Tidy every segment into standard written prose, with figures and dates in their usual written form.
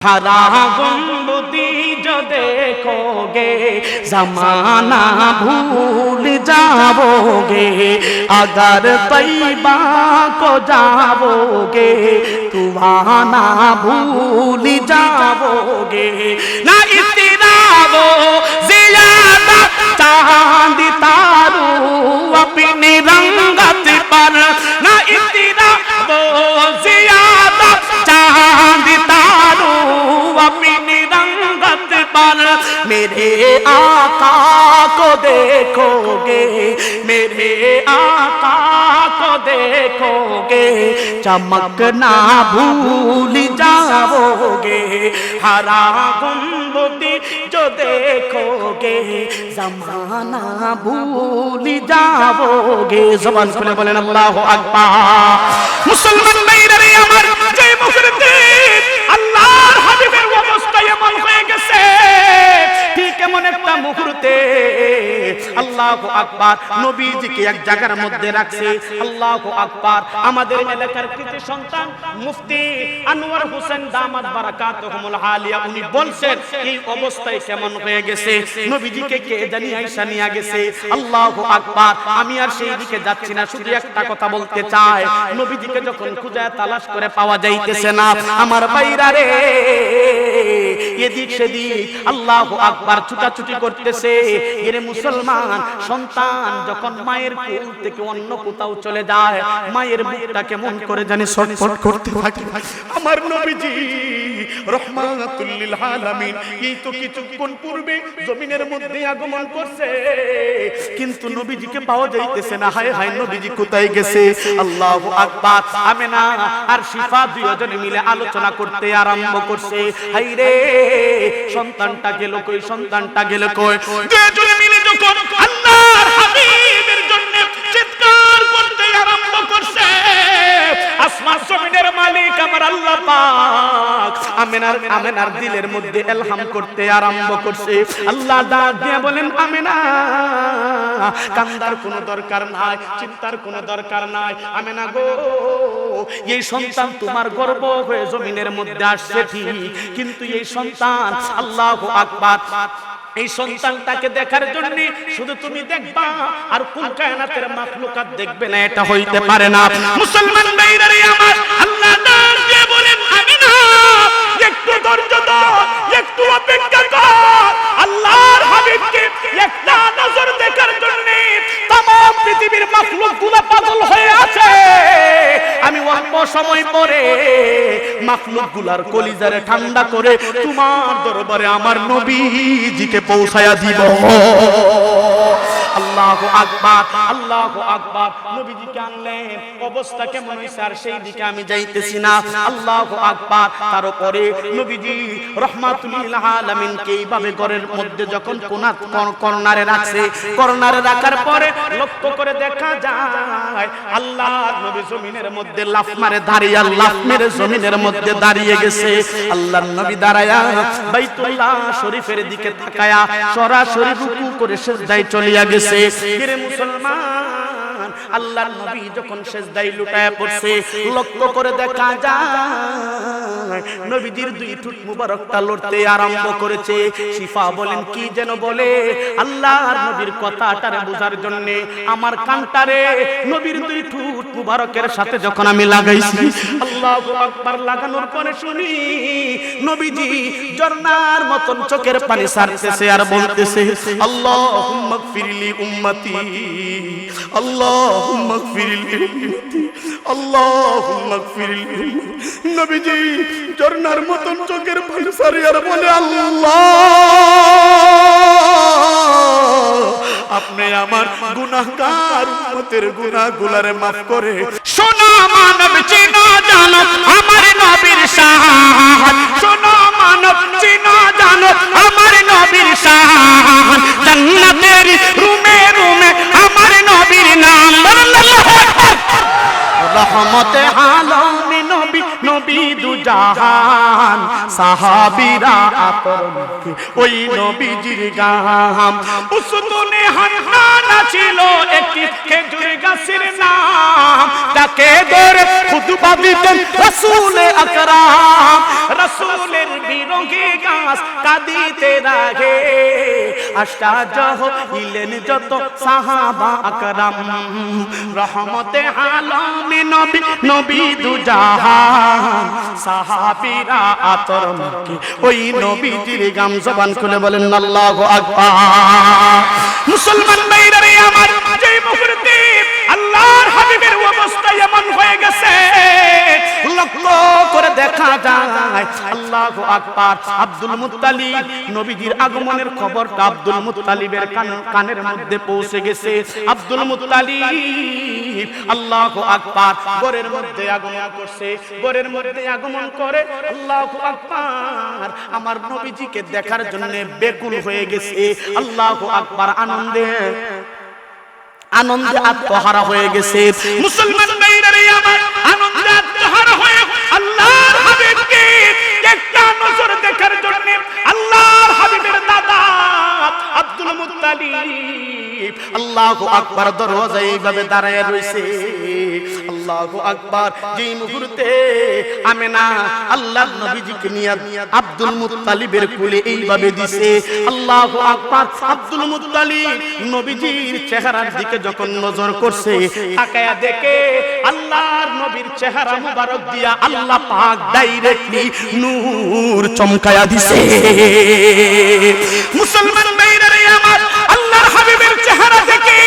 हरा गुंबदी जो देखोगे जमाना भूल जाओगे, अगर तैयबा को जाओगे तुवाना भूल जाओगे। ना इतराओ ज़ियादा चांद तारू अपनी रंगत पर, ना इतराओ ज़ियादा चांद तारू अपनी रंगत पर। मेरे आका को देखोगे, मेरे आका को देखोगे, चमकना भूल जाओगे। हरा गुंबदी जो देखोगे जमाना भूल जाओगे। ज़बान खुले बोलें अल्लाहु अकबर। मुसलमान भाইরা রে আমার, যে মুখরিতে আল্লাহর হাবিবের অবস্থা এমন হয়ে গেছে, ঠিক এমন একটা মুহূর্তে আল্লাহু আকবার নবীজিকে এক জায়গার মধ্যে রাখছে। আল্লাহু আকবার। আমাদের এলাকার কৃতি সন্তান মুফতি আনোয়ার হোসেন দামাত বারাকাতুহুমুল আলিয়া উনি বলছেন এই অবস্থায় কেমন হয়ে গেছে, নবীজিকে কে জানি আয়েশা নিয়ে গেছে। আল্লাহু আকবার। আমি আর সেই দিকে যাচ্ছি না, শুধু একটা কথা বলতে চাই, নবীজিকে যখন খুঁজে তালাশ করে পাওয়া যাইতেছে না, আমার ভাইরা রে এদিক সেদিক আল্লাহু আকবার ছুটাছুটি করতেছে। এরে মুসলমান, সন্তান যখন মায়ের কোল থেকে অন্য কোথাও চলে যায়, মায়ের বুকটা কেমন করে জানি ছটফট করতে থাকে। আমার নবীজি রহমাতুল লিল আলামিন এই তো কিছুক্ষণ পূর্বে জমিনের মধ্যে আগমন করছে, কিন্তু নবীজিকে পাওয়া যাইতেছে না। হায় হায়, নবীজি কোথায় গেছে? আল্লাহু আকবার। আমেনা আর শিফা দুইজনে মিলে আলোচনা করতে আরম্ভ করছে। হায় রে, সন্তানটা গেল কই, সন্তানটা গেল কই। দুইজনে মিলে যখন আল্লাহর হাবিবের জন্য চিৎকার করতে আরম্ভ করছে, আসমান জমিনের মালিক আমার আল্লাহ পাক আমেনার দিলের মধ্যে ইলহাম করতে আরম্ভ করছে। আল্লাহ ডাক দিয়ে বলেন, আমেনা কান্দার কোনো দরকার নাই, চিন্তার কোনো দরকার নাই। আমেনা গো, এই সন্তান তোমার গর্ব হয়ে জমিনের মধ্যে আসছে ঠিক, কিন্তু এই সন্তান আল্লাহু আকবার এই সন্তানটাকে দেখার জন্য শুধু তুমি দেখবা আর কোন কায়নাতের মাখলুকাত দেখবে না, এটা হইতে পারে না। মুসলমান ভাইরা রে আমার, আল্লাহ ডাক দিয়ে বলেন, আমিনা একটু ধৈর্য ধর, একটু অপেক্ষা কর। আল্লাহর হাবিবকে একটা নজর দেখার জন্য तमाम পৃথিবীর মাখলুকগুলো পাগল হয়ে আছে। আমি অল্প সময় পরে মাখলুকগুলার কলিজারে ঠান্ডা করে তোমার দরবারে আমার নবীজিকে পৌঁছায়া দিব। আল্লাহু আকবার, আল্লাহু আকবার। নবীজিকে আনলেন, অবস্থা কেমন হইছে আর সেই দিকে আমি যাইতেছি না। আল্লাহু আকবার। তারপরে নবীজি রহমাতুল লিল আলামিন কে এইভাবে ঘরের মধ্যে যখন কর্নারে রাখছে, কর্নারে রাখার পরে লক্ষ্য করে দেখা যায় আল্লাহর নবী জমিনের মধ্যে লাফ মারে দাঁড়িয়ে, লাফ মেরে জমিনের মধ্যে দাঁড়িয়ে গেছে। আল্লাহর নবী দাঁড়ায়া বাইতুল্লাহ শরীফের দিকে তাকায়া সরাসরি রুকু করে সিজদায় চলিয়া গেছে। হে মুসলমান, আল্লাহর নবী যখন সিজদায় লুটায়া পড়ছে, লক্ষ্য করে দেখা যায় নবীজির দুই ঠোঁট মুবারকটা লড়তে আরম্ভ করেছে। শিফা বলেন কি যেন বলে, আল্লাহর নবীর কথাটারে বোঝার জন্য আমার কানটারে নবীর দুই ঠোঁট মুবারকের সাথে যখন আমি লাগাইছি, আল্লাহু আকবার, লাগানোর পরে শুনি নবীজি ঝর্ণার মতন চোখের পানি ছাড়তেছে আর বলতেছে, আল্লাহুম্মা গফিরলি উম্মতি, আল্লাহুম্মা গফিরলি উম্মতি, আল্লাহুম্মা গফিরলি। নবীজি ঝর্ণার মতন চোখের পানি ছাড়ে আর বলে, আল্লাহ আপনি আমার গুনাহগার উম্মতের গুনাহগুলারে maaf করে। শোনো মানব চিনো জানো আমার নবীর শান, শোনো মানব চিনো জানো আমার নবীর শান, জান্নাতের রুমে রুমে আমার নবীর নাম, রহমতে আলম নবী, নবী দু জাহান, সাহাবীরা আতর মাখে ওই নবীজির গাম। উসতুনে হান্নানা ছিল একটি খেজুর গাছের নাম, তাকে ধরে খুতবা দিতেন রাসূল আকরাম। রাসূলের বিরহে গাছ কাঁদিতে লাগে, আশ্চর্য হইলেন যত সাহাবা আকরাম। রহমতে আলমে নবী, নবী দুজাহান, সাহাবীরা আতর মাখে ওই নবীজির গাম। জবান খুলে বলেন আল্লাহু আকবার। মুসলমান ভাইরা রে আমার, যে মুহূর্তে আল্লাহর হাবিবের অবস্থা এমন হয়ে গেছে, লক্ষ্য করে দেখা যায় আল্লাহু আকবার। আব্দুল মুত্তালিব, নবীজির আগমনের খবরটা আব্দুল মুত্তালিবের কানের মধ্যে পৌঁছে গেছে। আব্দুল মুত্তালিব আল্লাহু আকবার ঘরের মধ্যে আগমন করছে। ঘরের মধ্যে আগমন করে আল্লাহু আকবার আমার নবীজিকে দেখার জন্য বেকুল হয়ে গেছে। আল্লাহু আকবার আনন্দে আনন্দে আত্মহারা হয়ে গেছে। মুসলমান ভাইরা রে আমার, আনন্দে আত্মহারা হয়ে আল্লাহর হাবিবকে একটা নজর দেখার জন্য আল্লাহর হাবিবের দাদা আব্দুল মুত্তালিব আল্লাহু আকবার দরওয়াজায় এইভাবে দাঁড়ায় রইছে। আল্লাহু আকবার। যেই মুহূর্তে আমেনা আল্লাহর নবীজিকে নিয়ে আব্দুল মুত্তালিবের কোলে এইভাবে দিছে, আল্লাহু আকবার। আব্দুল মুত্তালিব নবীজির চেহারার দিকে যখন নজর করছে, তাকায়া দেখে আল্লাহর নবীর চেহারা মুবারক দিয়া আল্লাহ পাক ডাইরেক্টলি নূর চমকায়া দিছে। মুসলমান ভাইরা রে আমার, আল্লাহর হাবিবের চেহারা দেখে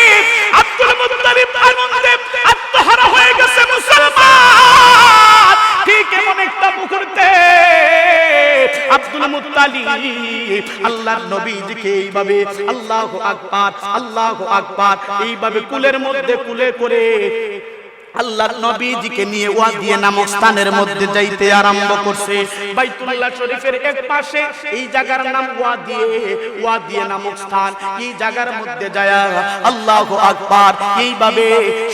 আব্দুল মুত্তালিব আনন্দে আত্মহারা হয়ে গেছে। মুসলমান, ঠিক এমন একটা মুহূর্তে আব্দুল মুত্তালিব আল্লাহর নবীজিকে এইভাবে আল্লাহু আকবার আল্লাহু আকবার এইভাবে কুলের মধ্যে কুলে করে আল্লাহর নবীজিকে নিয়ে ওয়াদিয়া নামক স্থানের মধ্যে যাইতে আরম্ভ করছে। বাইতুল্লাহ শরীফের এক পাশে এই জায়গার নাম ওয়াদিয়া নামক স্থান। এই জায়গার মধ্যে যায় আল্লাহু আকবার এইভাবে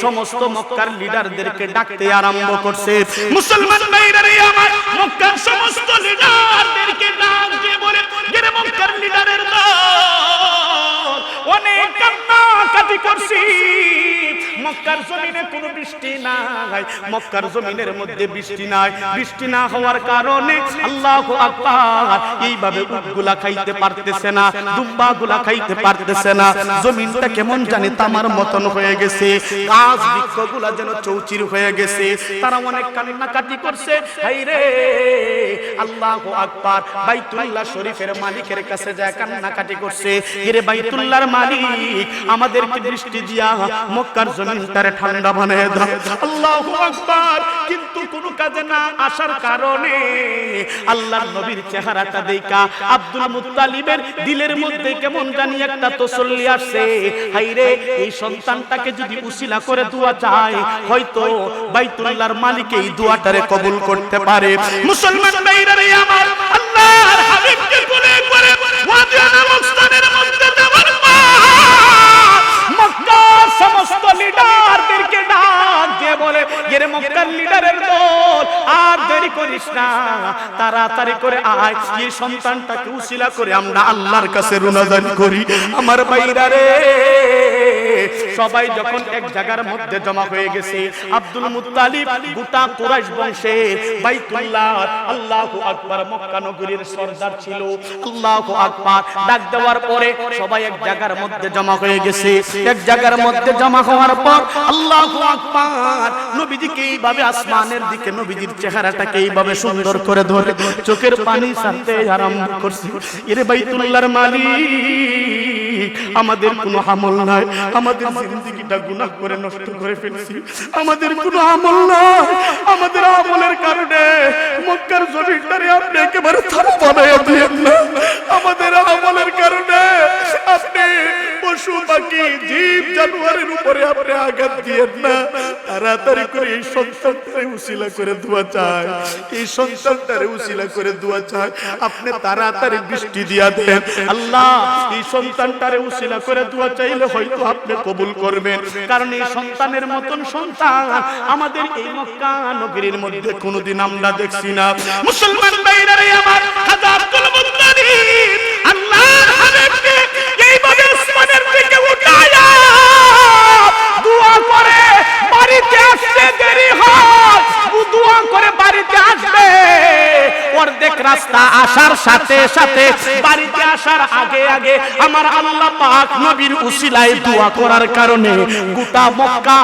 সমস্ত মক্কার লিডারদেরকে ডাকতে আরম্ভ করছে। মুসলমান ভাইরা রে আমার, মক্কার সমস্ত লিডারদেরকে ডাক দিয়ে বলে, যে মক্কার লিডারের দল অনেক কান্নাকাটি করছি, মক্কার জমিনে কোনো বৃষ্টি নাই, মক্কার জমিনের মধ্যে বৃষ্টি নাই। বৃষ্টি না হওয়ার কারণে আল্লাহু আকবার এইভাবে উটগুলা খাইতে পারতেছে না, দুম্বাগুলা খাইতে পারতেছে না। জমিনটা কেমন জানি তামার মতন হয়ে গেছে, গাছ বৃক্ষগুলা যেন চৌচির হয়ে গেছে। তারা অনেক কান্নাকাটি করছে। হায়রে আল্লাহু আকবার। বাইতুল্লাহ শরীফের মালিকের কাছে যায় কান্নাকাটি করছে, এরে বাইতুল্লাহর মালিক, আমাদেরকে বৃষ্টি দিয়া মক্কার জমিনটারে ঠান্ডা বানায় দাও। আল্লাহু আকবার। কিন্তু কোনো কাজে না আসার কারণে আল্লাহর নবীর চেহারাটা দেখা আব্দুল মুত্তালিবের দিলের মধ্যে কেমন জানি একটা তসল্লি আসছে। হায়রে, এই সন্তানটাকে যদি উসিলা করে দোয়া চায়, হয়তো বাইতুল্লাহর মালিক এই দোয়াটারে কবুল করতে পারে। মুসলমান ভাইরা রে আমার, আল্লাহর হাবিবকে কোলে করে ওয়াদিয়া নামক স্থানের মধ্যে যাওয়ার মক্কার সমস্ত লিডারদেরকে ডাক দিয়ে বলে, এর মক্কার লিডারের দল, আর দেরি করিস না, তাড়াতাড়ি করে আয়, এই সন্তানটাকে উসিলা করে আমরা আল্লাহর কাছে রুনাজানি করি। আমার ভাইরা রে, সবাই যখন এক জায়গার মধ্যে জমা হয়ে গেছে, আব্দুল মুত্তালিব গোটা কুরাইশ বংশের বাইতুল্লাহ আল্লাহু আকবার মক্কা নগরীর সরদার ছিল। আল্লাহু আকবার ডাক দেওয়ার পরে সবাই এক জায়গার মধ্যে জমা হয়ে গেছে। এক জায়গার মধ্যে জমা হওয়ার পর আল্লাহু আকবার নবীজিকে এইভাবে আসমানের দিকে নবীজির চেহারাটাকে এইভাবে সুন্দর করে ধরে চোখের পানি ছাড়তে আরম্ভ করছে। এরে বাইতুল্লাহর মালিক, আমাদের কোনো আমল নাই, আমাদের জিন্দেগিটা গুনাহ করে নষ্ট করে ফেলছি, আমাদের কোনো আমল নাই, আমাদের আমলের কারণে মক্কার জমিনটারে আপনি একেবারে থারা বানাইয়া দিয়েন না, আমাদের আমলের কারণে আপনি পশু পাখি জীব জানোয়ারের উপরে আপনি আঘাত দিয়েন না, তাড়াতাড়ি করে এই সন্তানটারে উসিলা করে দোয়া চাই, এই সন্তানটারে উসিলা করে দোয়া চাই, আপনি তাড়াতাড়ি বৃষ্টি দিয়া দেন আল্লাহ। এই সন্তানটারে উসিলা করে দোয়া চাইলে হয়তো আপনি কবুল করবেন, কারণ এই সন্তানের মতন সন্তান আমাদের এই মক্কা নগরীর মধ্যে কোনোদিন আমরা দেখছি না। মুসলমান ভাইরা রে আমার, খাজা আব্দুল মুত্তালিব আল্লাহর হাবিবকে এইভাবে আসমানের দিকে উঠায়া দোয়া করে বাড়িতে আসতে দেরি হয়, দোয়া করে বাড়িতে আসবে, অর্ধেক রাস্তা আসার সাথে সাথে বাড়িতে আসার আগে আগে আমার আল্লাহ পাক নবীর উসিলায় দোয়া করার কারণে গোটা মক্কা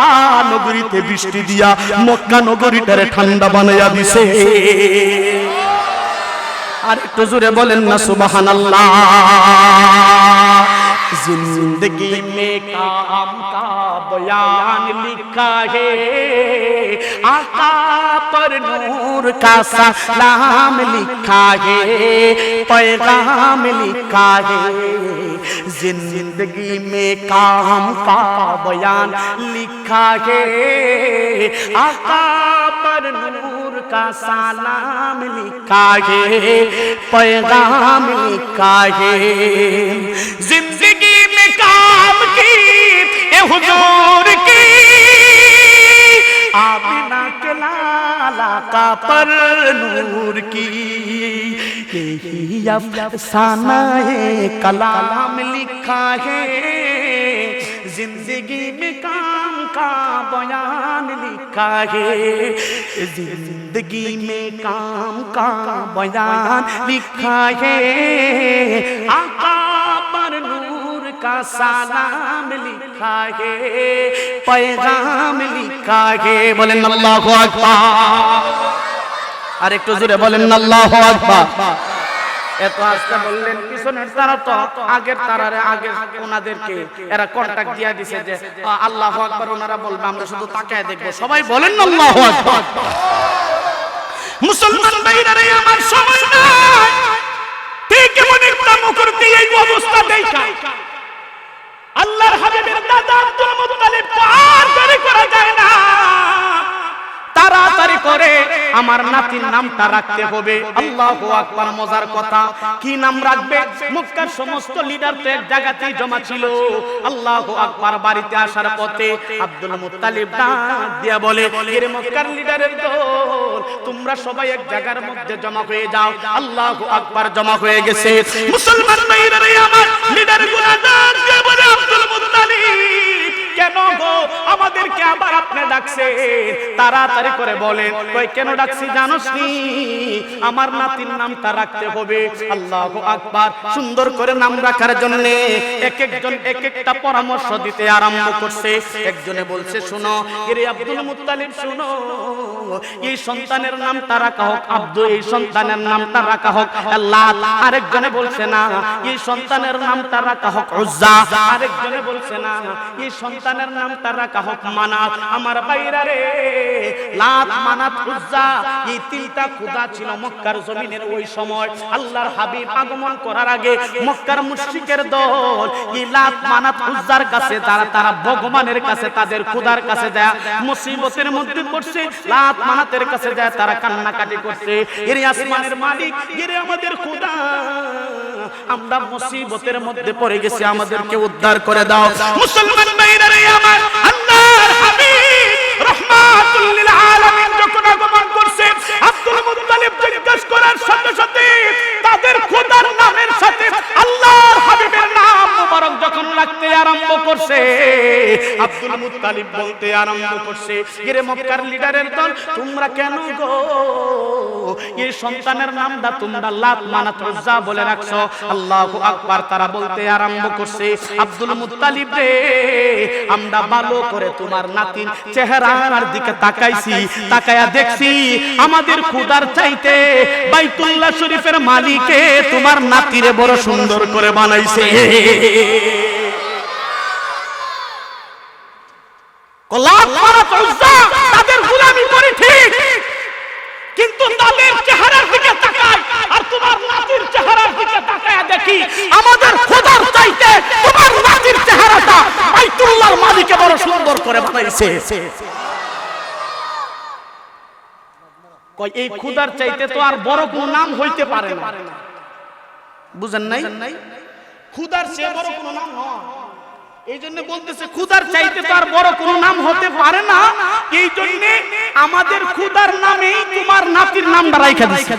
নগরীতে বৃষ্টি দিয়া মক্কা নগরীটারে ঠান্ডা বানাইয়া দিছে। আর একটু জোরে বলেন না সুবহানাল্লাহ। जिंदगी में काम का बयान लिखा है, आका पर नूर का सलाम लिखा है, पैगाम लिखा है। जिंदगी में काम का बयान लिखा है, आका पर नूर का सलाम लिखा है, पैगाम लिखा है। जिंदगी में काम की ए हुजूर की, आमिना के लाला का पर नूर की, यही अफसाना है कलाम लिखा है। जिंदगी में काम का बयान लिखा है, जिंदगी में काम का बयान लिखा है, आका पर नूर का सलाम लिखा है, पैगाम लिखा है। बोलें अल्लाहु আকবার। আর একটু জোরে বলেন আল্লাহু আকবার। এত আস্তে বললেন, পিছনের তারা তো আগের তারারে আগে ওনাদেরকে এরা কন্টাক্ট দিয়া দিছে যে আল্লাহু আকবার ওনারা বলবে, আমরা শুধু তাকায় দেখবো। সবাই বলেন আল্লাহু আকবার। মুসলমান ভাইরা রে আমার, সময় নাই, ঠিক এমন একটা মুহূর্তে এই অবস্থা দেখা আল্লাহর হাবিবের দাদা আব্দুল মুত্তালিব আর দেরি করা যায় না, তাড়াতাড়ি করে আমার নাতির নামটা রাখতে হবে। আল্লাহু আকবার। মজার কথা, কি নাম রাখবে? মক্কার সমস্ত লিডার তো এক জায়গাতেই জমা ছিল। আল্লাহু আকবার। বাড়িতে আসার পথে আব্দুল মুত্তালিব ডাক দিয়া বলে, এর মক্কার লিডারের দল, তোমরা সবাই এক জায়গার মধ্যে জমা হয়ে যাও। আল্লাহু আকবার। জমা হয়ে গেছে। মুসলমান ভাইরা রে আমার, লিডার গুলো ডাক দিয়া বলে, আব্দুল মুত্তালিব কেন গো আমাদেরকে আবার আপনি ডাকছে? তাড়াতাড়ি করে বলেন। কই কেন ডাকছি জানোস নি? আমার নাতির নামটা রাখতে হবে। আল্লাহু আকবার। সুন্দর করে নাম রাখার জন্য এক একজন এক একটা পরামর্শ দিতে আরম্ভ করছে। একজনে বলছে, শুনো এরে আব্দুল মুত্তালিব, শুনো এই সন্তানের নামটা রাখা হোক আব্দুল, এই সন্তানের নামটা রাখা হোক লাত। আরেকজনে বলছে না, এই সন্তানের নামটা রাখা হোক উজ্জা। আরেকজনে বলছে না, এই সন্তানের নামটা রাখা হোক মানাত। আমার ভাইরা রে, লাত, মানাত, উজ্জা এই তিনটা খোদা ছিল মক্কার জমিনের ওই সময়। আল্লাহর হাবিব আগমন করার আগে মক্কার মুশরিকের দল এই লাত, মানাত, উজ্জার কাছে তারা ভগবানের কাছে, তাদের খোদার কাছে যায় মুসিবতের মধ্যে পড়ছে। লাত, মানাতের কাছে যায় তারা কান্নাকাটি করছে, এর আসমানের মালিক, এর আমাদের খোদা, আমরা মুসিবতের মধ্যে পড়ে গেছি, আমাদেরকে উদ্ধার করে দাও। মুসলমান ভাইরা রে আমার, আল্লাহর হাবিব রাহমাতুল লিল আলামিন যখন আগমন করছে, আব্দুল মুত্তালিব জিজ্ঞাসা করার সাথে সাথে তাদের খোদার নামের সাথে আল্লাহর হাবিবের নাম মুবারক যখন লাগতে আরম্ভ করছে, আব্দুল মুত্তালিব বলতে আরম্ভ করছে, এর মক্কার লিডারের দল, তোমরা কেন গো এই সন্তানের নামটা তোমরা লাত, মানাত, উজ্জা বলে রাখছো? আল্লাহু আকবার। তারা বলতে আরম্ভ করছে, আব্দুল মুত্তালিব রে, আমরা ভালো করে তোমার নাতির চেহারার দিকে তাকাইছি, তাকায়া দেখছি আমাদের খোদার চাইতে বাইতুল্লাহ শরীফের মালিকে তোমার নাতিরে বড় সুন্দর করে বানাইছে। লাত, মানাত, উজ্জা তাদের গোলামি করে ঠিক, কিন্তু তাদের চেহারার দিকে তাকাই আর তোমার নাতির চেহারার দিকে তাকায়া দেখি আমাদের খোদার চাইতে তোমার নাতির চেহারাটা বাইতুল্লাহর মালিকে বড় সুন্দর করে বানাইছে। কয় এই খোদার চাইতে তো আর বড় কোনো নাম হইতে পারে না। বুঝেন নাই? খোদার চেয়ে বড় কোনো নাম নয়। এই জন্য বলতেছে খোদার চাইতে তো আর বড় কোনো নাম হতে পারে না। এই জন্য আমাদের খোদার নামেই তোমার নাতির নামটা রাইখা দিছে।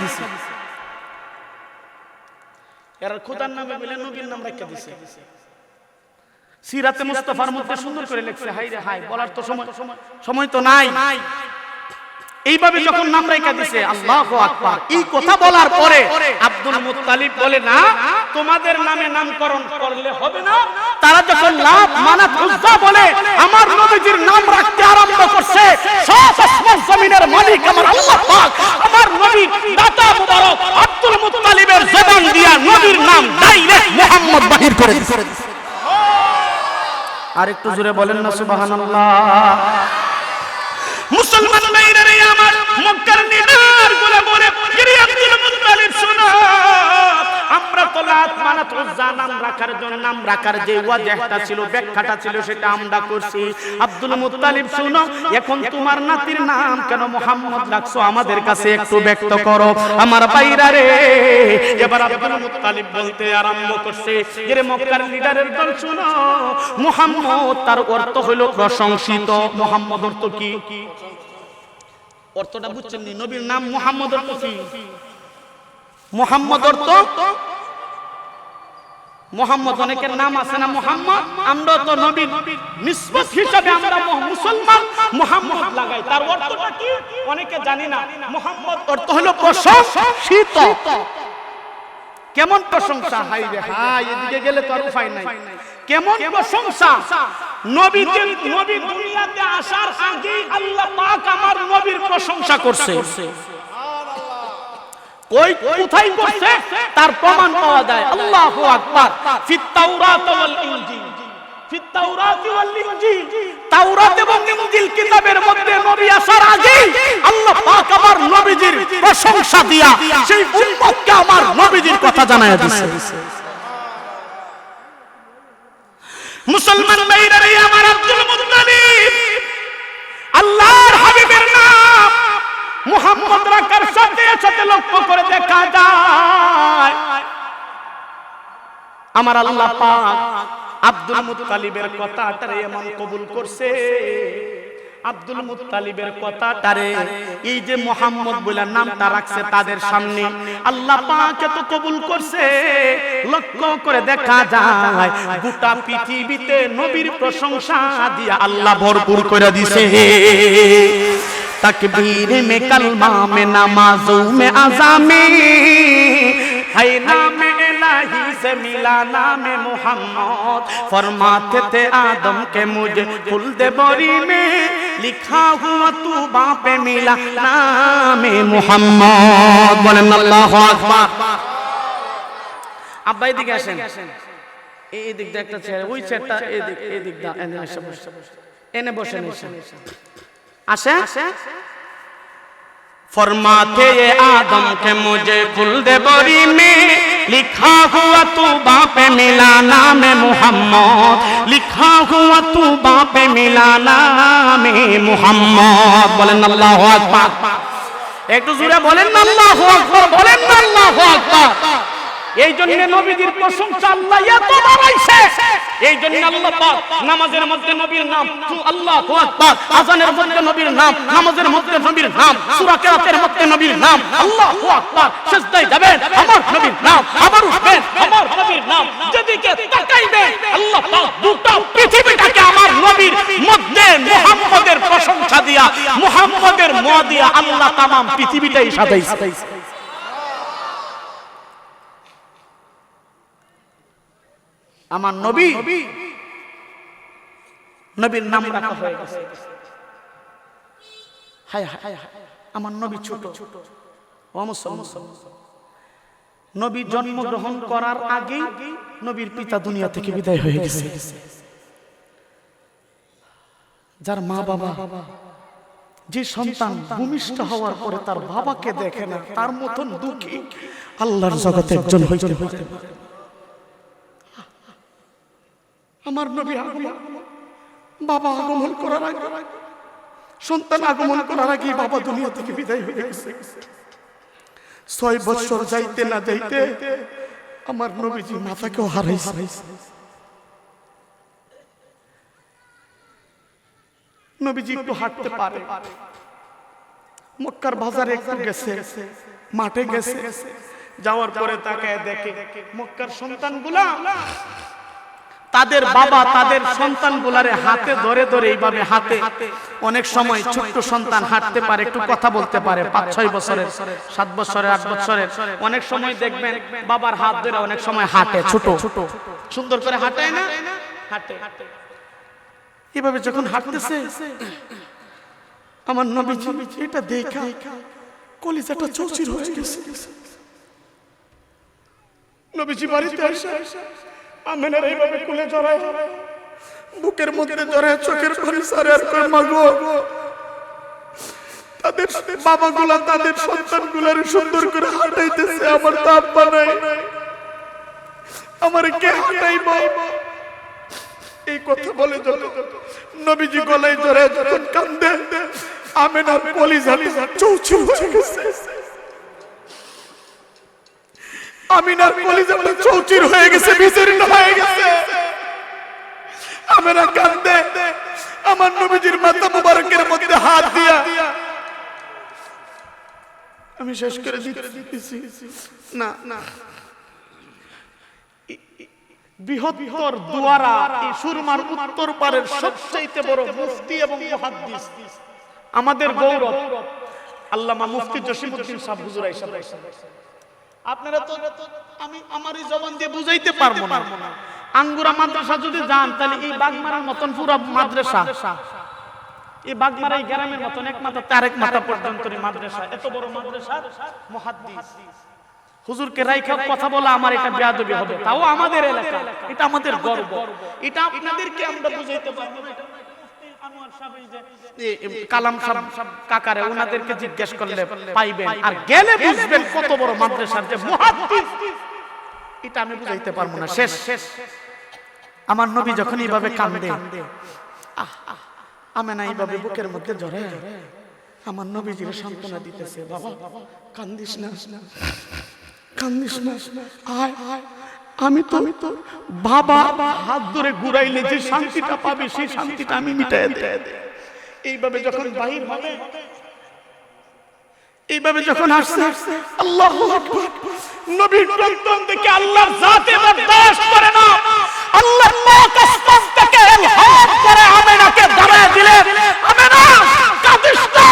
এরা খোদার নামে বলে নবীর নাম রাইখা দিছে। সিরাতে মুস্তাফার মধ্যে সুন্দর করে লেখছে, হাই রে হাই, বলার তো সময় তো নাই। এইভাবে যখন নাম রাইখা দিছে, আল্লাহু আকবার, এই কথা বলার পরে আব্দুল মুত্তালিব বলে, না তোমাদের নামে নামকরণ করলে হবে না। তারা যখন লাত মানাত উজ্জা বলে আমার নবীজির নাম রাখতে আরম্ভ করছে, সব আসমান জমিনের মালিক আমার আল্লাহ পাক আমার নবীর দাতা মুবারক আব্দুল মুত্তালিবের জবান দিয়া নবীর নাম ডাইরেক্ট মুহাম্মদ বাহির করে দিছে। আর একটু জোরে বলেন না সুবহানাল্লাহ। মুসলমান ভাইরা রে আমার, মক্কার নিদার গুলো বলে গিরি আব্দুল মুত্তালিব শোনো, আমরা তো লাত মানাত উজ্জা নাম রাখার জন্য নাম রাখার যে ওয়াজহটা ছিল, ব্যাখ্যাটা ছিল, সেটা আমরা করছি। আব্দুল মুত্তালিব শোনো, এখন তোমার নাতির নাম কেন মুহাম্মদ রাখছো আমাদের কাছে একটু ব্যক্ত করো আমার ভাইরা রে। এবার আব্দুল মুত্তালিব বলতে আরম্ভ করছে, গিরি মক্কার লিডারের দল শোনো, মুহাম্মদ তার অর্থ হলো প্রশংসিত। মুহাম্মদ অর্থ কি? অর্থটা বুঝছেন নি? নবীর নাম মুহাম্মদ অর্থ কি? মুহাম্মদ অর্থ, মুহাম্মদ অনেকের নাম আছে না মুহাম্মদ, আমরা তো নবীর নিসবত হিসাবে আমরা মুসলমান মুহাম্মদ লাগাই। তার অর্থটা কি অনেকে জানি না। মুহাম্মদ অর্থ হলো প্রশংসিত। কেমন প্রশংসা? হাই রে হাই, এদিকে গেলে তো আর উপায় নাই। কেমন প্রশংসা? নবী দুনিয়াতে আসার আগে আল্লাহ পাক আমার নবীর প্রশংসা করছে। কোথায় করছে তার প্রমাণ পাওয়া যায়। আল্লাহু আকবার। ফিত তাওরাত ওয়াল ইনজিল, ফিত তাওরাত ওয়াল ইনজিল, তাওরাত এবং ইনজিল কিতাবের মধ্যে নবী আসার আগে আল্লাহ পাক আমার নবীজির প্রশংসা দিয়া সেই উম্মতকে আমার নবীজির কথা জানায়া দিয়েছে। মুসলমান ভাইরা রে আমার, আব্দুল মুত্তালিব আল্লাহর হাবিবের নাম মুহাম্মদ রাখার সাথে সাথে লক্ষ্য করে দেখা যায় আমার আল্লাহ পাক আব্দুল মুত্তালিবের কথাটারে এমন কবুল করছে। আব্দুল মুত্তালিবের কথাটারে এই যে মুহাম্মদ বলে নামটা রাখছে তাদের সামনে, আল্লাহ পাক এত কবুল করছে, লক্ষ্য করে দেখা যায় গোটা পৃথিবীতে নবীর প্রশংসা দিয়া আল্লাহ ভরপুর করে দিছে। तकबीर में कलमा में नमाजों में अज़ामे है नाम इलाही से मिला नाम मुहम्मद। फरमाते थे आदम के मुझे खुल्द बोरी में लिखा हुआ तू बापे मिला नाम मुहम्मद। बोलें अल्लाहु अकबर। अब এদিকে আসেন, এই দিক দিয়ে একটা চেয়ার, ওই চেয়ারটা এই দিক দা, এনে বসেন আসে। फरमाते ये आदम के मुझे खुल्द बोरी में लिखा हुआ तू बापे मिला नाम मुहम्मद, लिखा हुआ तू बापे मिला नाम मुहम्मद। बोलें अल्लाहु अकबर। একটু জোরে বলেন না আল্লাহু আকবার, বলেন না আল্লাহু আকবার। এই জন্য নবীর প্রশংসা আল্লাহ এত বাড়াইছে। এই জন্য আল্লাহ পাক নামাজের মধ্যে নবীর নাম আল্লাহু আকবার, আযানের মধ্যে নবীর নাম, নামাজের মধ্যে নবীর নাম, সূরা কিরাতের মধ্যে নবীর নাম আল্লাহু আকবার। সিজদায় যাবেন আমার নবীর নাম, আবার উঠবেন আমার নবীর নাম, যেদিকে তাকাইবেন আল্লাহ পাক গোটা পৃথিবীটাকে আমার নবীর মধ্যে মুহাম্মদের প্রশংসা দিয়া, মুহাম্মদের মুআ দিয়া আল্লাহ তামাম পৃথিবীটাই সাজাইছে। আমার নবী, নবীর নাম রাখা হয়ে গেছে। হায় হায়, আমার নবী ছোট। ও মুসলমান, নবী জন্মগ্রহণ করার আগে নবীর পিতা দুনিয়া থেকে বিদায় হয়ে গেছে। যার মা বাবা, যে সন্তান ভূমিষ্ঠ হওয়ার পরে তার বাবাকে দেখে না, তার মতন দুঃখী আল্লাহর জগতে একজন হইতে পারে। আমার নবী আগমন বাবা আগমন করার আগে, সন্তান আগমন করার আগে বাবা দুনিয়া থেকে বিদায় হয়ে গেছে। 6 বছর যাইতে না যাইতে আমার নবীজি মাথাকেও হারাইছে। নবীজি একটু হাঁটতে পারে, মক্কার বাজারে একটু গেছে, মাঠে গেছে, যাওয়ার পরে তাকায় দেখে মক্কার সন্তানগুলা তাদের বাবা তাদের সন্তানগুলারে হাতে ধরে ধরে এইভাবে হাতে, অনেক সময় ছোট্ট সন্তান হাঁটতে পারে, একটু কথা বলতে পারে, 5-6 বছরের, 7 বছরের, 8 বছরের, অনেক সময় দেখবেন বাবার হাত ধরে অনেক সময় হাঁটে, ছোট সুন্দর করে হাঁটায় না, হাঁটে। এভাবে যখন হাঁটতেছে আমার নবীজি এটা দেখা কলিজাটা চৌচির হয়ে গেছে। নবীজি বাড়িতে আসে আমেনার এইভাবে কোলে জড়ায়, বুকের মধ্যে জড়ায়, চোখের পানি সারে আর কয় মাগো, তাদের বাবাগুলা তাদের সন্তানগুলারে সুন্দর করে হাঁটাইতেছে, আমার তো আব্বা নাই, আমার কে হাঁটাইব? এই কথা বলে যখন নবীজি গলায় জড়ায় যখন কান্দে, আমেনার কলিজাটা চৌচির হয়ে গেছে। আমিনার কলিজাটা চৌচির হয়ে গেছে, বিচীর্ণ হয়ে গেছে। আমেনা কান্দে, আমার নবীজির মাথা মুবারকের মধ্যে হাত দিয়া আমি শেষ করে দিতেছি না না। বৃহত্তর দুয়ারা এই সুরমার উত্তর পারের সবচেয়ে বড় মুফতি এবং মুহাদ্দিস, আমাদের গৌরব আল্লামা মুফতি জসিমউদ্দিন সাহেব হুজুর আয়েশা। আপনারা তো আমি আমারই জবান দিয়ে বুঝাইতে পারবো না। আঙ্গুরা মাদ্রাসা যদি যান তাহলে এই বাগমারার মতন পুরো মাদ্রাসা, এই বাগমারা এই গ্রামের মতন এক মাথা তারেক মাথা পর্যন্ত মাদ্রাসা, এত বড় মাদ্রাসা মুহাদ্দিস হুজুরকে রাইখা কথা বলা আমার এটা বেয়াদবি হবে, তাও আমাদের এলাকা, এটা আমাদের গর্ব। এটা আপনাদেরকে আমরা বুঝাইতে পারবো না। কালাম সাহেব কাকারে ওনাদেরকে জিজ্ঞেস করলে পাইবেন, আর গেলে বুঝবেন কত বড় মাদ্রাসার যে মুহাদ্দিস, এটা আমি বুঝাইতে পারবো না। শেষ আমার নবী যখন এইভাবে কান্দে, আমেনা এইভাবে বুকের মধ্যে জড়ায় আমার নবীজির সান্ত্বনা দিতেছে, বাবা কান্দিস না, কান্দিস না, আয় আমি তো বাবা হাত ধরে ঘুরাইলে যে শান্তিটা পাবে সেই শান্তিটা আমি মিটাই দেই। এইভাবে যখন বাহির হবে, এইভাবে যখন আসছে, আল্লাহু আকবার, নবীর প্রান্তন থেকে আল্লাহর জাতে বরদাশত করে না, আল্লাহ পাক আসমান থেকে ইলহাম করে আমেনাকে ধরায় দিলেন, আমেনা কাঁদিস না,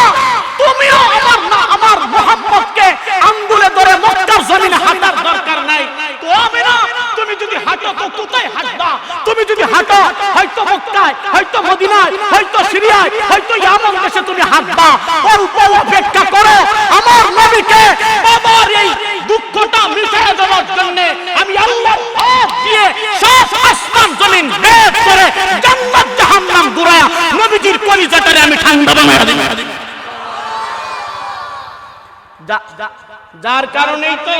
তুমিও আমার না আমার মুহাম্মদকে আঙ্গুলে ধরে মক্কার জমিনে হাঁটার দরকার নাই। তো আমেনা তুমি যদি হাঁটো তো কোথায় হাঁটবা? তুমি যদি হাঁটো হয়তো মক্কায়, হয়তো মদিনায়, হয়তো সিরিয়ায়, হয়তো ইয়ামান দেশে তুমি হাঁটবা। অল্প অপেক্ষা করো, আমার নবীকে বাবার এই দুঃখটা মিটিয়ে দেওয়ার জন্য আমি আল্লাহর হাত দিয়ে সব আসমান জমিন ভেদ করে জান্নাত জাহান্নাম ঘুরায়া নবীজির কলিজাটারে আমি ঠান্ডা বানায়া দেব। যার কারণেই তো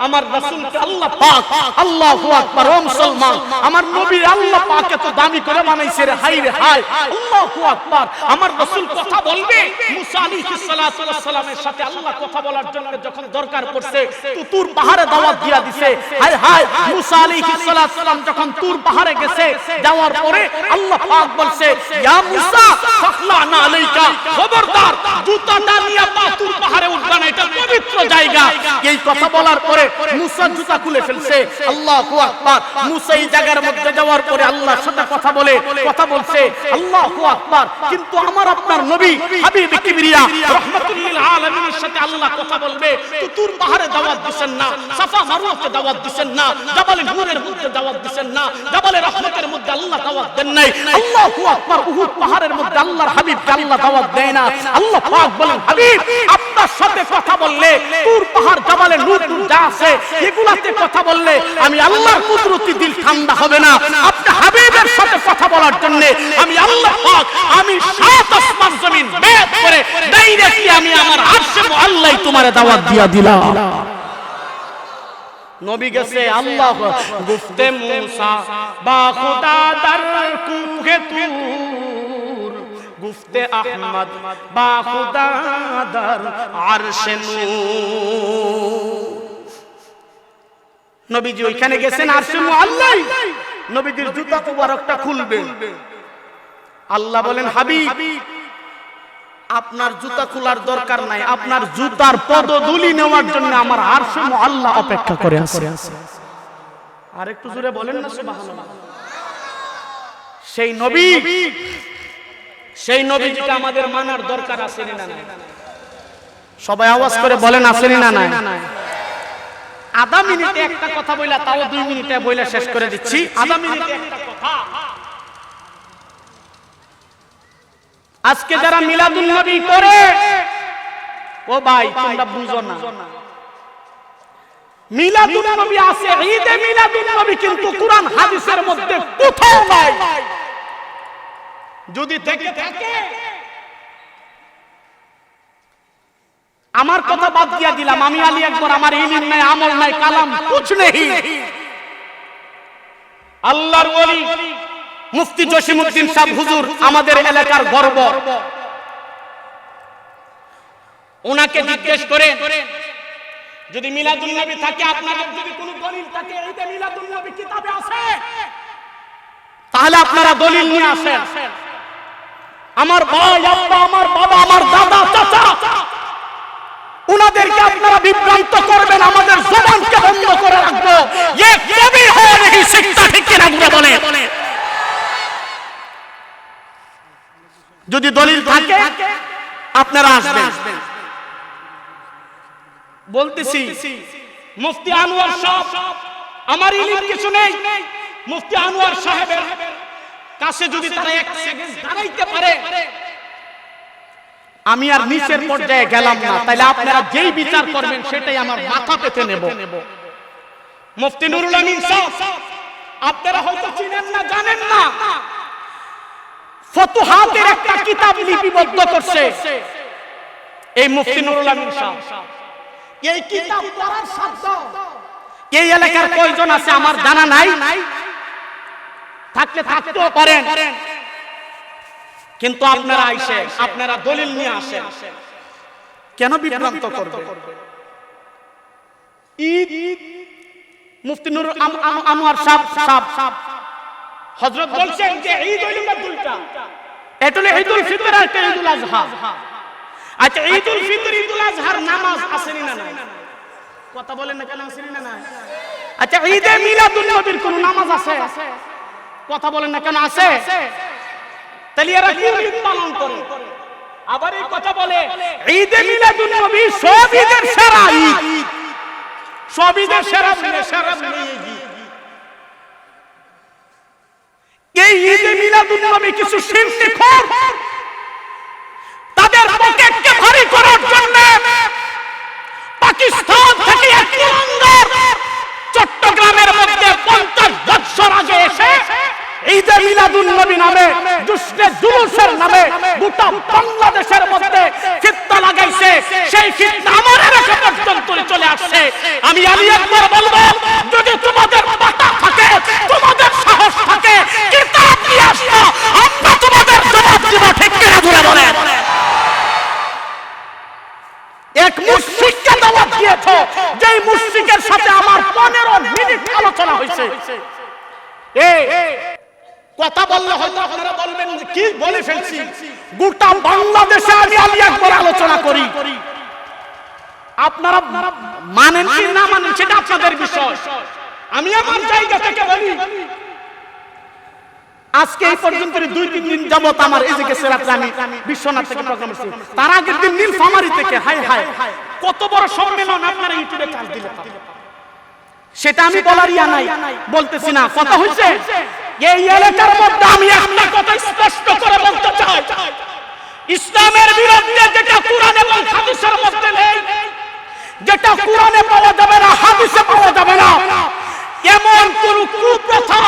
আমার রাসূলকে আল্লাহ পাক, আল্লাহু আকবার, ও মুসলমান, আমার নবী আল্লাহ পাক এত দামি করে বানাইছে রে, হাই রে হাই, আল্লাহু আকবার। আমার রাসূল কথা বলবে, মুসা আলাইহিস সালাতু ওয়াস সালামের সাথে আল্লাহ কথা বলার জন্য যখন দরকার পড়ছে তুর পাহাড়ে দাওয়াত দিয়া দিছে, হাই হাই, মুসা আলাইহিস সালাতু ওয়াস সালাম যখন তুর পাহাড়ে গেছে, যাওয়ার পরে আল্লাহ পাক বলছে, ইয়া মুসা ফাখলানা আলাইকা, খবরদার জুতাটা নিয়ে তুর পাহাড়ে উঠবা না, এটা পবিত্র জায়গা। এই কথা বলার পরে মুসা জুতা খুলে ফেলছে, আল্লাহু আকবার। মুসা এই জায়গার মধ্যে যাওয়ার পরে আল্লাহর সাথে কথা বলছে, আল্লাহু আকবার। কিন্তু আমার আপনার নবী হাবিব কিবরিয়া রাহমাতুল লিল আলামিনের সাথে আল্লাহ কথা বলবে, তুর পাহাড়ে দাওয়াত দিবেন না, সাফা মারওয়াতে দাওয়াত দিবেন না, জাবালে নূরের মধ্যে দাওয়াত দিবেন না, জাবালে রহমতের মধ্যে আল্লাহ দাওয়াত দেন নাই। আল্লাহু আকবার। উহুদ পাহাড়ের মধ্যে আল্লাহর হাবিবকে আল্লাহ দাওয়াত দেয় না। আল্লাহ পাক বলেন, হাবিব আপনার সাথে কথা বললে, তুর পাহাড়, জাবালে নূর যা আছে এগুলাতে কথা বললে আমি আল্লাহর কুদরতি দিল ঠান্ডা হবে না। আপনি হাবিবের সাথে কথা বলার জন্য আমি আল্লাহ পাক, আমি সাত আসমান জমিন ভেদ করে ডাইরেক্টলি আমি আমার আরশে মুআল্লাই তোমারে দাওয়াত দিয়া দিলাম। নবী গেছে আল্লাহ গুফতে মুসা বা খুদা দার কুহে তুর, গুফতে আহমদ বা খুদা দার আরশে নূর। নবীজি ওইখানে গেছেন আরশে মুআল্লা, নবীজির জুতা মুবারকটা খুলবে। আল্লাহ বলেন হাবিব আপনার জুতা খোলার দরকার নাই, আপনার জুতার পদধূলি নেওয়ার জন্য আমার আরশে মুআল্লা অপেক্ষা করে আছে। আর একটু জোরে বলেন না সুবহানাল্লাহ। সেই নবীজিকে আমাদের মানার দরকার আছে না নাই? সবাই আওয়াজ করে বলেন আছে না নাই? আধা মিনিটে একটা কথা বইলা, তাও 2 মিনিটে বইলা শেষ করে দিচ্ছি। আধা মিনিটে একটা কথা। আজকে যারা মিলাদুন নবী করে, ও ভাই তোমরা বুঝো না, মিলাদুন নবী আছে, ঈদে মিলাদুন নবী, কিন্তু কোরআন হাদিসের মধ্যে কোথাও নাই। যদি থেকে থাকে আমার কথা বাদ দিয়া দিলাম, আমি আলী আকবর, আমার ইলম নাই, আমল নাই, কালাম কুছ নেই। আল্লাহর ওলি মুফতি জসিমউদ্দিন সাহেব হুজুর আমাদের এলাকার গর্ব, ওনাকে জিজ্ঞেস করে যদি মিলাদুন নবী থাকে, আপনাদের যদি কোনো দলিল থাকে এইটা মিলাদুন নবী কিতাবে আছে, তাহলে আপনারা দলিল নিয়ে আসেন। আমার ভাই, আব্বা, আমার বাবা, আমার দাদা, চাচা, উনাদেরকে আপনারা বিভ্রান্ত করবেন, আমাদের জবানকে বন্ধ করে রাখবো। ये कभी हो नहीं सकता, ঠিক কি না বলে? যদি দলিল থাকে আপনারা আসবেন। বলতেছি মুফতি আনোয়ার সাহেব, আমার ইলম কিছু নেই, মুফতি আনোয়ার সাহেবের কাছে যদি তারা 1 সেকেন্ড দাঁড়াইতে পারে, আমি আর নিচের পর্যায়ে গেলাম না, তাহলে আপনারা যেই বিচার করবেন সেটাই আমার মাথা পেতে নেব। মুফতি নুরুল আমিন সাহেব আপনারা হয়তো চিনেন না, জানেন না, ফতুহাতের একটা কিতাব লিপিবদ্ধ করছে এই মুফতি নুরুল আমিন সাহেব। এই কিতাব পড়ার শব্দ এই এলাকার কয়জন আছে আমার জানা নাই, থাকলে থাকতেও পারেন, কিন্তু আপনারা আইসেন, আপনারা দলিল নিয়ে আসেন, কেন বিভ্রান্ত করবে? ঈদ মুফতি নুরুল আনোয়ার সাহেব হযরত বলছেন যে ঈদ হইল দুইটা, এটা হলো ঈদুল ফিতর আর ঈদুল আযহা। আচ্ছা ঈদুল ফিতর ঈদুল আযহার নামাজ আছে না নাই? কথা বলেন না কেন আছে না নাই? আচ্ছা ঈদে মিলাদুন নবীর কোন নামাজ আছে? কথা বলেন না কেন আছে? তাহলে এরা কি ঈদ পালন করে? আবার এই কথা বলে ঈদে মিলাদুন নবী সব ঈদের সেরা ঈদ, সব ঈদের সেরা ঈদ। এই ঈদে মিলাদুন নবী কিছু শিরকখোর তাদের পকেটকে ভারী করার জন্য পাকিস্তান থেকে এক কুলাঙ্গার চট্টগ্রামের মধ্যে 50 বছর আগে এসে ঈদে মিলাদুন নবী নামে দুষ্টে জুলুসের নামে গোটা বাংলাদেশের মধ্যে ফিতনা লাগাইছে। সেই ফিতনা আমার এলাকা পর্যন্ত চলে আসছে। আমি আলী আকবর বলবো, যদি তোমাদের পাতা থাকে, তোমাদের সাহস থাকে, কিতাব নিয়ে আসো, আমরা তোমাদের জবাব দেব, ঠিক কিনা ধরে বলেন। এক মুশরিককে দাওয়াত দিয়েছো, যেই মুশরিকের সাথে আমার 15 মিনিট আলোচনা হয়েছে। এই কথা বললে হয়তো আপনারা বলবেন কি বলে ফেলছি, গোটা বাংলাদেশে আমি আলী আকবর আলোচনা করি, আপনারা মানেন কি না মানেন সেটা আপনাদের বিষয়। আমি আমার জায়গা থেকে বলি, আজকে এই পর্যন্ত 2-3 দিন যাবত আমার এই যে গেছে রাতে আমি বিশ্বনাথ থেকে প্রোগ্রাম করছি, তার আগের দিন নীলফামারী থেকে, হাই হাই কত বড় সম্মেলন আপনারা ইউটিউবে চাল দিলে, সেটা আমি বলার ইয়া নাই, বলতেছি না। কথা হইছে এই এলাকার মধ্যে আমি একটা কথা স্পষ্ট করে বলতে চাই, ইসলামের বিরুদ্ধে যেটা কোরআন এবং হাদিসের মধ্যে নেই, যেটা কোরআনে পাওয়া যাবে না, হাদিসে পাওয়া যাবে না, এমন কোন কুপ্রথা,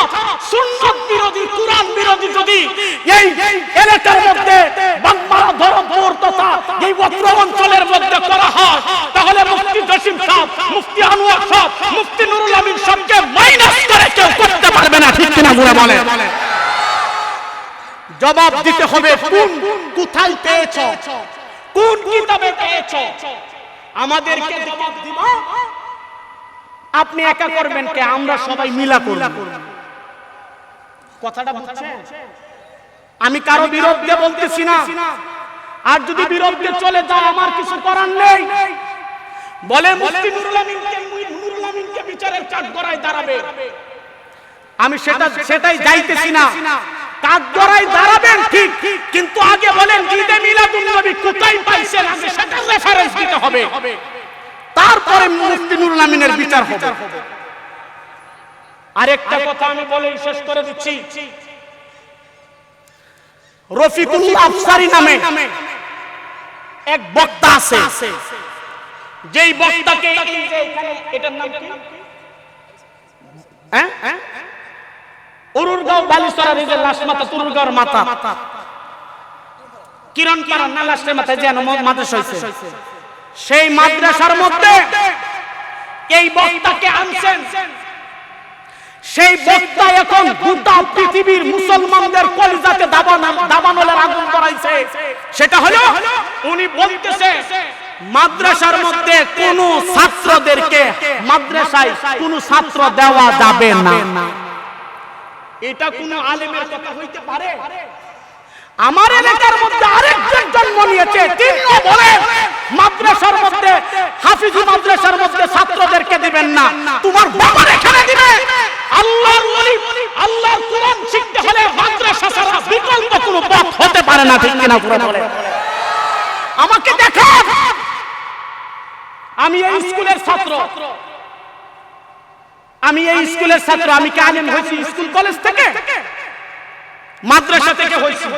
সুন্নাত বিরোধী, কোরআন বিরোধী যদি এই এলাকার মধ্যে বাংলা ধরমপুর তথা এই অত্র অঞ্চলের মধ্যে করা হয়, তাহলে মুফতি জসিম সাহেব, মুফতি আনোয়ার সাহেব, মুফতি নুরুল জবাব দিতে হবে কোন কোথায় পেয়েছো, কোন কিতাবে পেয়েছো, আমাদেরকে জবাব দিবা। আপনি একা করবেন কে? আমরা সবাই মিলা করব। কথাটা বুঝছেন? আমি কারো বিরুদ্ধে বলতেছি না, আর যদি বিরুদ্ধে চলে যায় আমার কিছু করার নেই। বলে মুফতি নুরুল আমিনকে বিচারের কাঠগড়ায় দাঁড়াবে, আমি সেটাই যাইতেছি না। কাঠগড়ায় দাঁড়াবেন ঠিক, কিন্তু আগে বলেন ঈদে মিলাদুন নবী কোথায় পাইছেন, আগে সেটা রেফারেন্স দিতে হবে, তারপরে মুফতি নুরুল আমিনের বিচার হবে। আরেকটা কথা আমি বলে শেষ করে দিচ্ছি। রফিকুল্লাহ আফসারী নামে এক বক্তা আছে, যেই বক্তাকে এই যে এখানে এটার নাম কি? উরুরগাঁও বালিসরা রিজের লাশ মাথা, তুরুরগাঁওর মাথা, কিরণপাড়া না লাশের মাথায় যেন মাদ্রাসা হইছে, সেই মাদ্রাসার মধ্যে এই বক্তাকে আনছেন। সেই বক্তা এখন গোটা পৃথিবীর মুসলমানদের কলিজাতে দাবানলের আগুন ধরাইছে। সেটা হলো উনি বলতেছে মাদ্রাসার মধ্যে কোন ছাত্রদেরকে মাদ্রাসায় কোন ছাত্র দেওয়া যাবে না। এটা কোন আলেমের কথা হইতে পারে? আমার এলাকার মধ্যে আরেকজন জন্ম নিয়েছে, তিনি বলেন মাদ্রাসার মধ্যে, হাফিজি মাদ্রাসার মধ্যে ছাত্রদেরকে দিবেন না। তোমার বাবা এখানে দিবে। আল্লাহর ওলি, আল্লাহর কোরআন শিখতে হলে মাদ্রাসা ছাড়া বিকল্প কোনো পথ হতে পারে না, ঠিক কিনা? বলে আমাকে দেখান, আমি এই স্কুলের ছাত্র, আমি এই স্কুলের ছাত্র, আমি কি আলেম হয়েছি স্কুল কলেজ থেকে, মাদ্রাসা থেকে হয়েছি?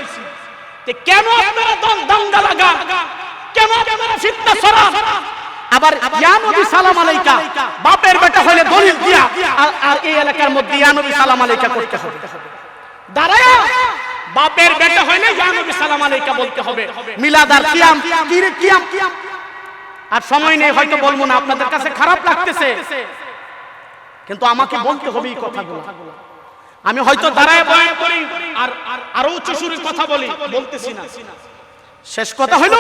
কেন আপনারা দাঙ্গা লাগা, কেন আপনারা ফিতনা ছড়ান? আবার ইয়া নবী সালাম আলাইকা বাপের বেটা হলে দলিল দিয়া, আর এই এলাকার মধ্যে ইয়া নবী সালাম আলাইকা করতে হবে। দাঁড়ায় বাপের বেটা হইলে ইয়া নবী সালাম আলাইকা বলতে হবে। মিলাদ আর কিয়াম, কিয়াম। আর সময় নেই, হয়তো বলবো না, আপনাদের কাছে খারাপ লাগতেছে, কিন্তু আমাকে বলতে হবে এই কথাগুলো। আমি হয়তো দাঁড়ায় বয়ান করি আর আরো উচ্চ সুরে কথা বলি, বলতেছি না। শেষ কথা হলো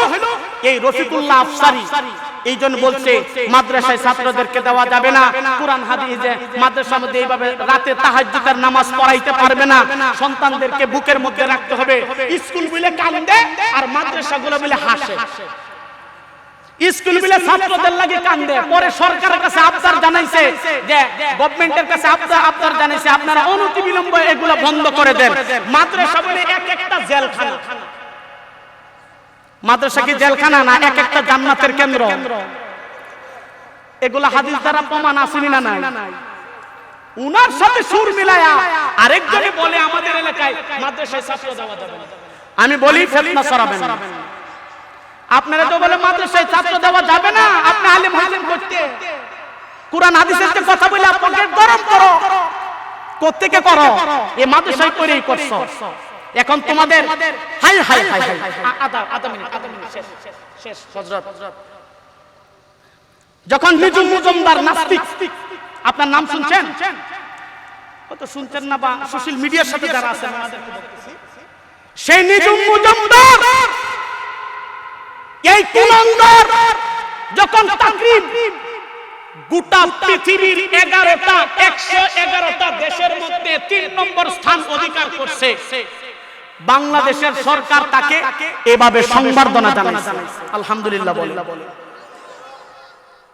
এই রফিকুল্লাহ আফসারী এই জন্য বলছে মাদ্রাসায় ছাত্রদেরকে দেওয়া যাবে না। কুরআন হাদিসে মাদ্রাসার মধ্যে এইভাবে রাতে তাহাজ্জুদের নামাজ পড়াইতে পারবে না, সন্তানদেরকে বুকের মধ্যে রাখতে হবে। স্কুল বলে কান্দে আর মাদ্রাসাগুলো বলে হাসে। স্কুল বলে ছাত্রদের লাগে কান্দে, পরে সরকারের কাছে আবদার জানাইছে, যে গভর্নমেন্টের কাছে আবদার জানাইছে আপনারা অনতি বিলম্বে এগুলো বন্ধ করে দেন। মাদ্রাসা বলে এক একটা জেলখানা। মাদ্রাসা কি জেলখানা না? এক একটা জান্নাতের কেন্দ্র। এগুলা হাদিস দ্বারা প্রমাণ আসেনি না নাই? উনার সাথে সুর মিলায়া আরেকজনে বলে আমাদের এলাকায় মাদ্রাসায় ছাত্র দেওয়া যাবে না। আমি বলি ফিতনা ছড়াবেন না। আপনারা তো বলে মাদ্রাসায় ছাত্র দেওয়া যাবে না, আপনি আলেম হইলেন করতে, কুরআন হাদিসের যে কথা বলে আপনাকে গরম করো, কোত্থেকে করো? এই মাদ্রাসায় করেই করছো। এখন তোমাদের হাই হাই হাই হাই আধা মিনিট শেষ হযরত। যখন নিজুম মুজুমদার নাস্তিক, আপনার নাম শুনছেন? হয়তো শুনছেন না, বা সোশ্যাল মিডিয়ার সাথে যারা আছেন আমাদেরকে বলতেছি, সেই নিজুম মুজুমদার এই কুলাঙ্গার যখন তাকরীর গোটা পৃথিবীর 111টা দেশের মধ্যে 3 নম্বর স্থান অধিকার করছে, বাংলাদেশের সরকার তাকে এভাবে সংবর্ধনা জানাইছে, আলহামদুলিল্লাহ বলে।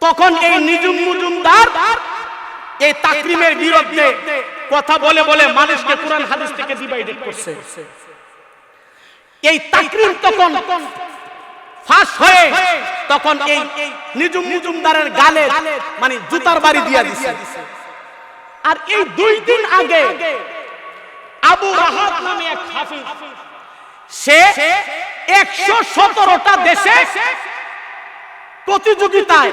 তখন এই নিজুম মুজুমদার এই তাকরীমের বিরুদ্ধে কথা বলে বলে মানুষকে কুরআন হাদিস থেকে ডিভাইডেড করছে। এই তাকরীম তখন ফাঁস হয়ে তখন এই নিজুম মুজুমদারের গালে মানে জুতার বাড়ি দিয়া দিছে। আর এই 2 দিন আগে আবু রাহাত নামে এক হাফিজ, সে 117টা দেশে প্রতিযোগিতায়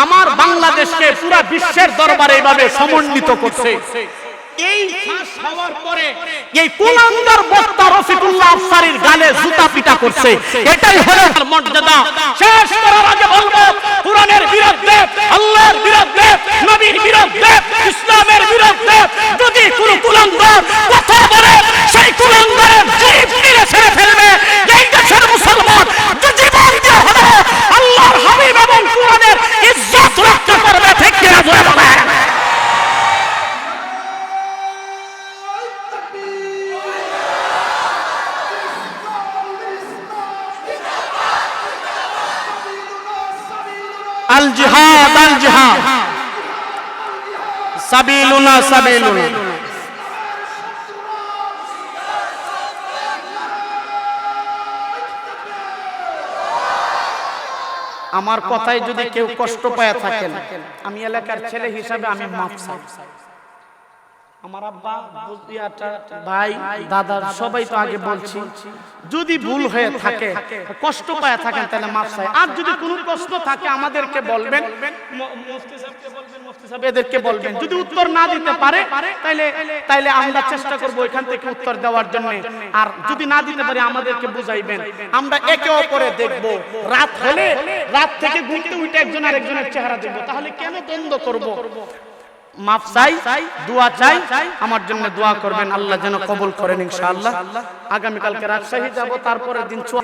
আমার বাংলাদেশকে পুরো বিশ্বের দরবারে এইভাবে সমন্বিত করছে। এই ফাঁস হওয়ার পরে এই কুলাঙ্গার বক্তা রফিকুল্লাহ আফসারীর গালে জুতা পিটা করছে। এটাই হলো মর্যাদা। শেষ করার আগে বলবো, কুরআনের বিরুদ্ধে, আল্লাহর বিরুদ্ধে, নবীর বিরুদ্ধে, ইসলামের বিরুদ্ধে যদি কোনো কুলাঙ্গার কথা আল জিহাদ আল জিহাদ সাবিলুনা সাবিলুনা। আমার কথায় যদি কেউ কষ্ট পায় থাকেন, আমি এলাকার ছেলে হিসাবে আমি মাফ চাই। আমার আব্বা ভাই দাদা সবাই তো আগে বলছি, যদি ভুল হয়ে থাকে কষ্ট পায় থাকেন তাহলে মাফ চাই। আর যদি কোনো প্রশ্ন থাকে আমাদেরকে বলবেন, মুফতি সাহেবকে বলবেন, মুফতি সাহেব এদেরকে বলবেন। যদি উত্তর না দিতে পারে তাইলে আমরা চেষ্টা করব এখান থেকে উত্তর দেওয়ার জন্য। আর যদি না দিতে পারে আমাদেরকে বুঝাইবেন। আমরা একে অপরে দেখব, রাত হলে রাত থেকে ঘুমতে উঠে একজন আরেকজনের চেহারা দেখব। তাহলে কেন দ্বন্দ্ব করব? মাফ চাই, দোয়া চাই, আমার জন্য দোয়া করবেন, আল্লাহ যেন কবুল করেন ইনশাআল্লাহ। আগামী কালকে রাজশাহী যাব, তারপরের দিন